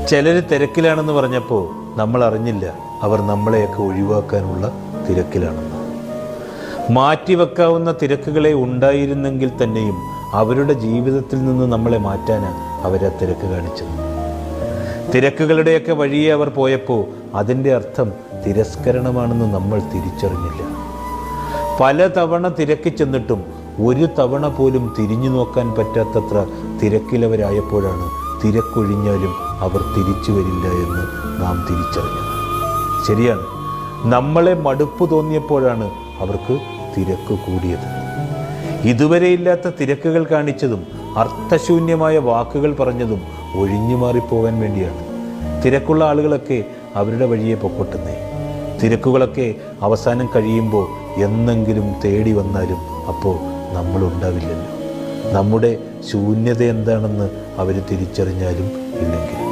ചിലർ തിരക്കിലാണെന്ന് പറഞ്ഞപ്പോൾ നമ്മൾ അറിഞ്ഞില്ല അവർ നമ്മളെയൊക്കെ ഒഴിവാക്കാനുള്ള തിരക്കിലാണെന്ന്. മാറ്റിവെക്കാവുന്ന തിരക്കുകളെ ഉണ്ടായിരുന്നെങ്കിൽ തന്നെയും അവരുടെ ജീവിതത്തിൽ നിന്ന് നമ്മളെ മാറ്റാനാണ് അവരാ തിരക്ക് കാണിച്ചത്. തിരക്കുകളുടെയൊക്കെ വഴിയെ അവർ പോയപ്പോൾ അതിൻ്റെ അർത്ഥം തിരസ്കരണമാണെന്ന് നമ്മൾ തിരിച്ചറിഞ്ഞില്ല. പല തവണ തിരക്കി ചെന്നിട്ടും ഒരു തവണ പോലും തിരിഞ്ഞു നോക്കാൻ പറ്റാത്തത്ര തിരക്കിലവരായപ്പോഴാണ് തിരക്കൊഴിഞ്ഞാലും അവർ തിരിച്ചു വരില്ല എന്ന് നാം തിരിച്ചറിഞ്ഞത്. ശരിയാണ്, നമ്മളെ മടുപ്പ് തോന്നിയപ്പോഴാണ് അവർക്ക് തിരക്ക് കൂടിയത്. ഇതുവരെയില്ലാത്ത തിരക്കുകൾ കാണിച്ചതും അർത്ഥശൂന്യമായ വാക്കുകൾ പറഞ്ഞതും ഒഴിഞ്ഞു മാറിപ്പോകാൻ വേണ്ടിയാണ്. തിരക്കുള്ള ആളുകളൊക്കെ അവരുടെ വഴിയെ പൊക്കൊട്ടുന്നേ. തിരക്കുകളൊക്കെ അവസാനം കഴിയുമ്പോൾ എന്നെങ്കിലും തേടി വന്നാലും അപ്പോൾ നമ്മളുണ്ടാവില്ലല്ലോ. നമ്മുടെ ശൂന്യത എന്താണെന്ന് അവർ തിരിച്ചറിഞ്ഞാലും ഇല്ലെങ്കിലും.